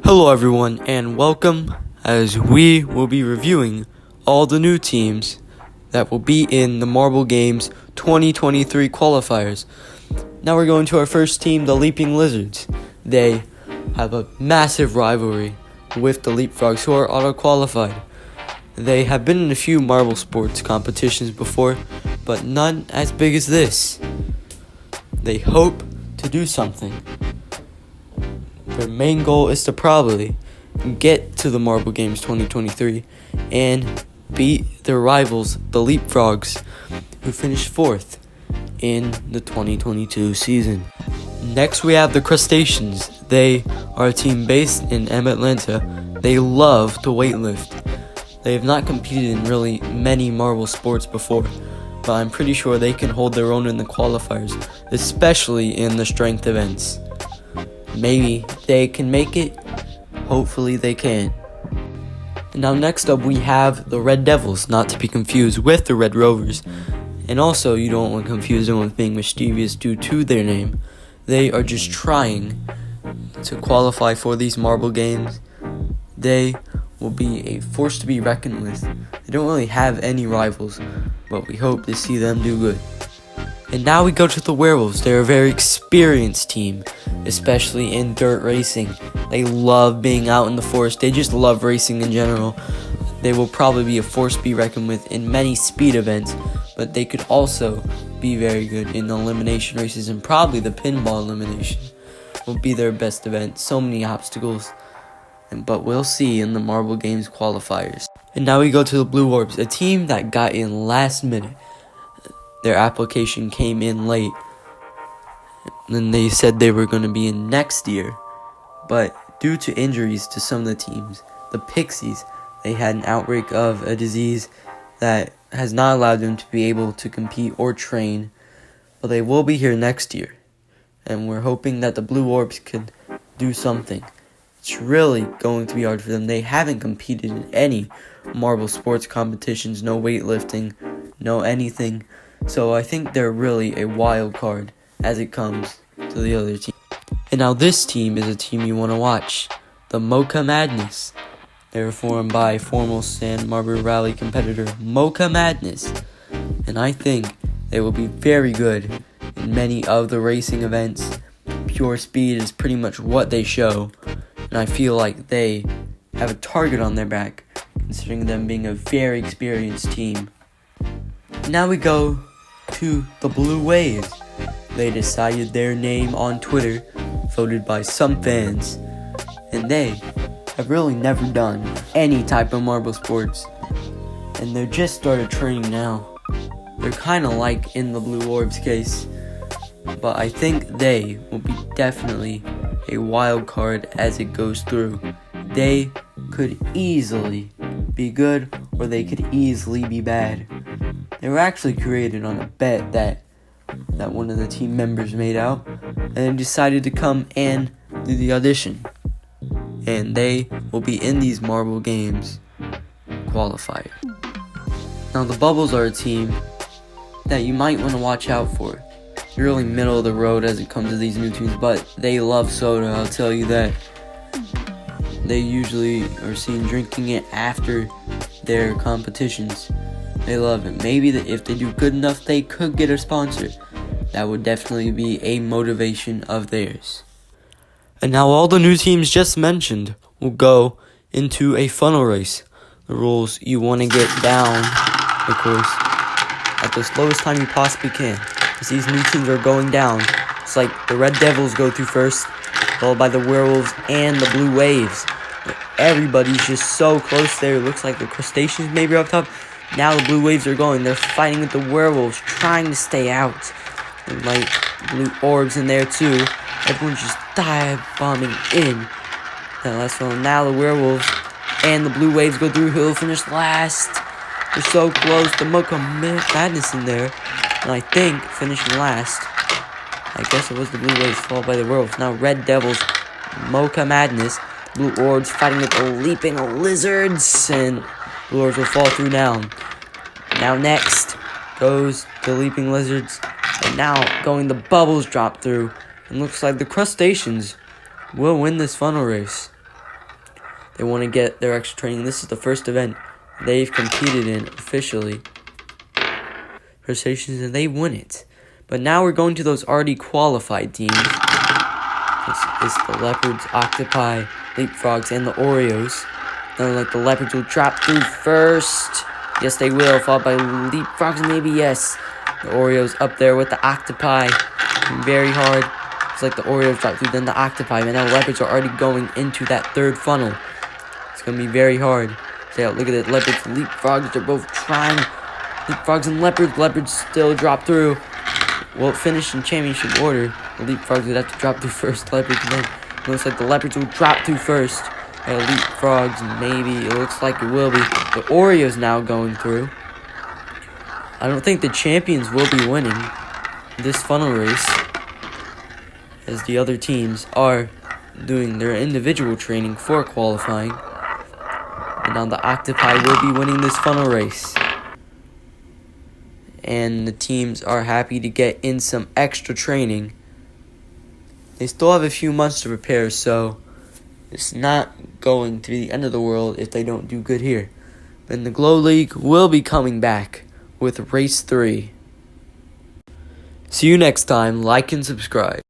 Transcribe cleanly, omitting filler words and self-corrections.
Hello everyone and welcome as we will be reviewing all the new teams that will be in the Marble Games 2023 qualifiers. Now we're going to our first team, the Leaping Lizards. They have a massive rivalry with the Leapfrogs, who are auto-qualified. They have been in a few marble sports competitions before, but none as big as this. They hope to do something. Their main goal is to probably get to the Marble Games 2023 and beat their rivals, the Leapfrogs, who finished 4th in the 2022 season. Next we have the Crustaceans. They are a team based in Atlanta. They love to weightlift. They have not competed in really many marble sports before, but I'm pretty sure they can hold their own in the qualifiers, especially in the strength events. Maybe they can make it. Hopefully they can. Now next up we have the Red Devils, not to be confused with the Red Rovers. And also you don't want to confuse them with being mischievous due to their name. They are just trying to qualify for these Marble Games. They will be a force to be reckoned with. They don't really have any rivals, but we hope to see them do good. And now we go to the Werewolves. They're a very experienced team, especially in dirt racing. They love being out in the forest. They just love racing in general. They will probably be a force to be reckoned with in many speed events, but they could also be very good in the elimination races, and probably the pinball elimination will be their best event. So many obstacles, but we'll see in the Marble Games qualifiers. And now we go to the Blue Orbs, a team that got in last minute. Their application came in late, and they said they were going to be in next year, but due to injuries to some of the teams, the Pixies, they had an outbreak of a disease that has not allowed them to be able to compete or train, but they will be here next year, and we're hoping that the Blue Orbs can do something. It's really going to be hard for them. They haven't competed in any marble sports competitions, no weightlifting, no anything. So I think they're really a wild card as it comes to the other team. And now this team is a team you want to watch, the Mocha Madness. They were formed by former San Marbury Rally competitor Mocha Madness, and I think they will be very good in many of the racing events. Pure speed is pretty much what they show, and I feel like they have a target on their back, considering them being a very experienced team. Now we go to the Blue Waves. They decided their name on Twitter, voted by some fans, and they have really never done any type of marble sports, and they're just started training now. They're kind of like in the Blue Orbs case, but I think they will be definitely a wild card as it goes through. They could easily be good, or they could easily be bad. They were actually created on a bet that one of the team members made out, and then decided to come and do the audition. And they will be in these Marble Games qualifier. Now the Bubbles are a team that you might want to watch out for. They're really middle of the road as it comes to these new teams, but they love soda, I'll tell you that. They usually are seen drinking it after their competitions. They love it. Maybe if they do good enough, they could get a sponsor. That would definitely be a motivation of theirs. And now all the new teams just mentioned will go into a funnel race. The rules: you want to get down, of course, at the slowest time you possibly can. As these new teams are going down, it's like the Red Devils go through first, followed by the Werewolves and the Blue Waves. Everybody's just so close there. It looks like the Crustaceans maybe are up top. Now the Blue Waves are going. They're fighting with the Werewolves, trying to stay out. And like Blue Orbs in there too. Everyone's just dive-bombing in. Now the Werewolves and the Blue Waves go through. Who'll finish last? They're so close. The Mocha Madness in there. And I think finishing last, I guess it was the Blue Waves, followed by the Werewolves. Now Red Devils, Mocha Madness, Blue Orbs fighting with the Leaping Lizards, and Blue Orbs will fall through now. Now next goes the Leaping Lizards, and now going the Bubbles drop through. And looks like the Crustaceans will win this funnel race. They want to get their extra training. This is the first event they've competed in officially for stations, and they won it. But now we're going to those already qualified teams. This is the Leopards, Octopi, Leapfrogs, and the Oreos. Now, like, the Leopards will drop through first. Yes, they will, followed by Leapfrogs, maybe, yes. The Oreos up there with the Octopi. Very hard. It's like the Oreos drop through, then the Octopi. And now the Leopards are already going into that third funnel. It's going to be very hard. So, yeah, look at it. Leopards and Leapfrogs, they're both trying. Leapfrogs and Leopards. Leopards still drop through. Will finish in championship order. The Leapfrogs would have to drop through first. Leopards then. It looks like the Leopards will drop through first. Leapfrogs, maybe. It looks like it will be. The Oreos now going through. I don't think the champions will be winning this funnel race, as the other teams are doing their individual training for qualifying. And now the Octopi will be winning this funnel race. And the teams are happy to get in some extra training. They still have a few months to prepare, so it's not going to be the end of the world if they don't do good here. Then the Glow League will be coming back with Race 3. See you next time. Like and subscribe.